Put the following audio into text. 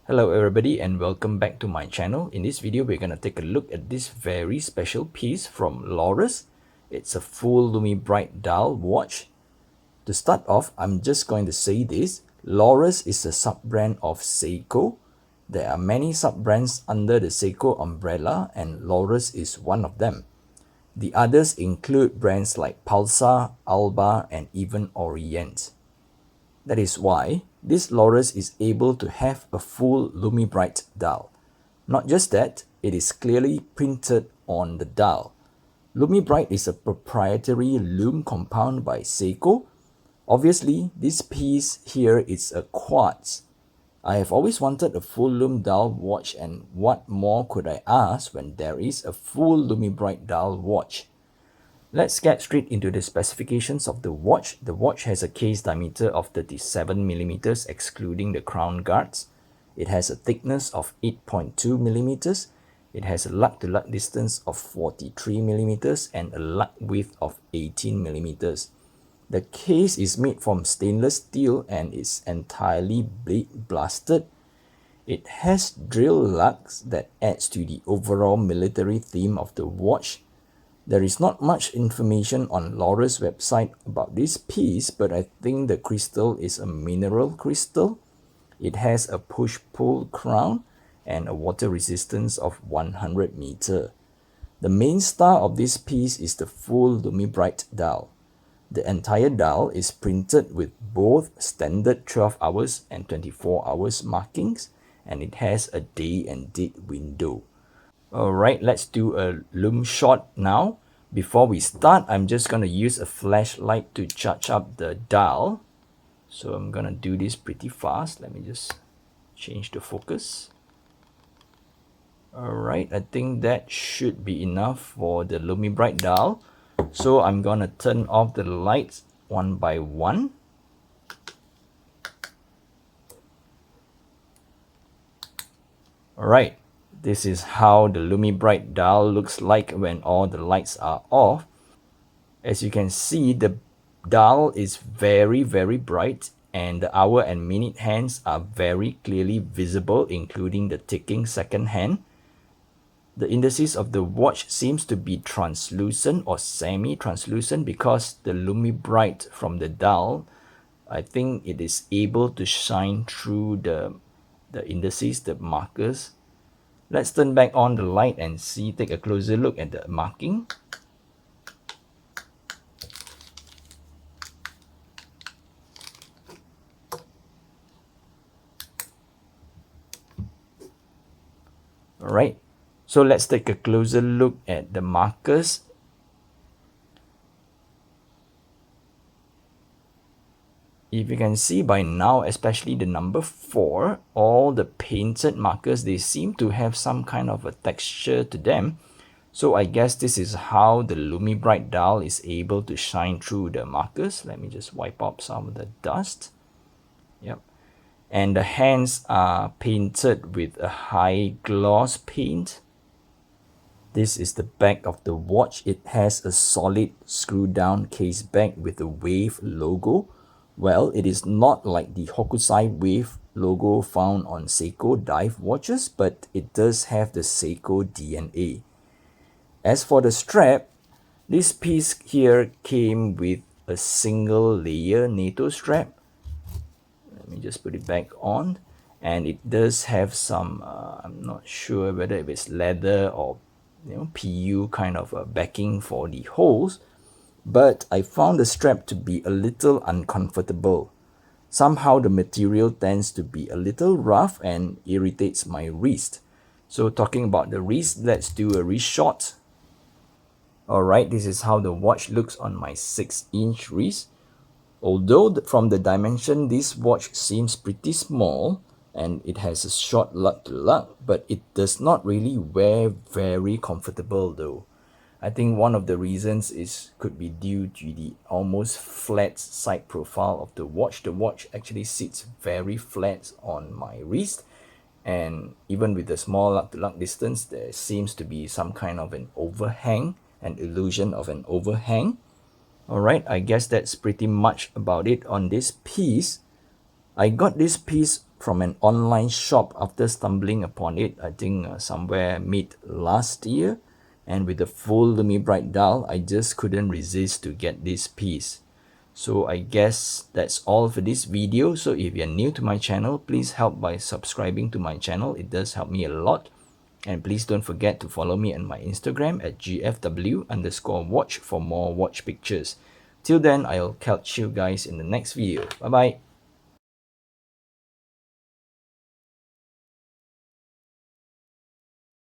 Hello everybody and welcome back to my channel. In this video we're going to take a look at this very special piece from Lorus. It's a full Lumibrite dial watch. To start off, I'm just going to say this. Lorus is a sub-brand of Seiko. There are many sub-brands under the Seiko umbrella and Lorus is one of them. The others include brands like Pulsar, Alba and even Orient. That is why this Lorus is able to have a full Lumibrite dial. Not just that, it is clearly printed on the dial. Lumibrite is a proprietary lume compound by Seiko. Obviously, this piece here is a quartz. I have always wanted a full lume dial watch, and what more could I ask when there is a full Lumibrite dial watch? Let's get straight into the specifications of the watch. The watch has a case diameter of 37mm excluding the crown guards. It has a thickness of 8.2mm. It has a lug-to-lug distance of 43mm and a lug width of 18mm. The case is made from stainless steel and is entirely blade blasted. It has drill lugs that adds to the overall military theme of the watch. There is not much information on Lorus website about this piece, but I think the crystal is a mineral crystal. It has a push-pull crown and a water resistance of 100 meter. The main star of this piece is the full Lumibrite dial. The entire dial is printed with both standard 12 hours and 24 hours markings, and it has a day and date window. Alright, let's do a lume shot now. Before we start, I'm just going to use a flashlight to charge up the dial. So I'm going to do this pretty fast. Let me just change the focus. Alright, I think that should be enough for the Lumibrite dial. So I'm going to turn off the lights one by one. Alright. This is how the Lumibrite dial looks like when all the lights are off. As you can see, the dial is very bright and the hour and minute hands are very clearly visible, including the ticking second hand. The indices of the watch seems to be translucent or semi-translucent because the Lumibrite from the dial, I think it is able to shine through the indices, the markers. Let's turn back on the light and take a closer look at the marking. Alright, so let's take a closer look at the markers. If you can see by now, especially the number 4, all the painted markers, they seem to have some kind of a texture to them. So I guess this is how the Lumibrite dial is able to shine through the markers. Let me just wipe up some of the dust. Yep. And the hands are painted with a high gloss paint. This is the back of the watch. It has a solid screw down case back with a wave logo. Well, it is not like the Hokusai wave logo found on Seiko dive watches, but it does have the Seiko DNA. As for the strap, this piece here came with a single layer NATO strap. Let me just put it back on. And it does have some, I'm not sure whether it's leather or PU kind of a backing for the holes. But I found the strap to be a little uncomfortable. Somehow the material tends to be a little rough and irritates my wrist. So talking about the wrist, let's do a wrist shot. Alright, this is how the watch looks on my 6-inch wrist. Although from the dimension, this watch seems pretty small and it has a short lug-to-lug, but it does not really wear very comfortable though. I think one of the reasons could be due to the almost flat side profile of the watch. The watch actually sits very flat on my wrist, and even with the small lug-to-lug distance, there seems to be some kind of an overhang, an illusion of an overhang. Alright, I guess that's pretty much about it on this piece. I got this piece from an online shop after stumbling upon it, I think somewhere mid last year. And with the full Lumibrite dial, I just couldn't resist to get this piece. So I guess that's all for this video. So if you're new to my channel, please help by subscribing to my channel. It does help me a lot. And please don't forget to follow me on my Instagram at gfw_watch for more watch pictures. Till then, I'll catch you guys in the next video. Bye bye.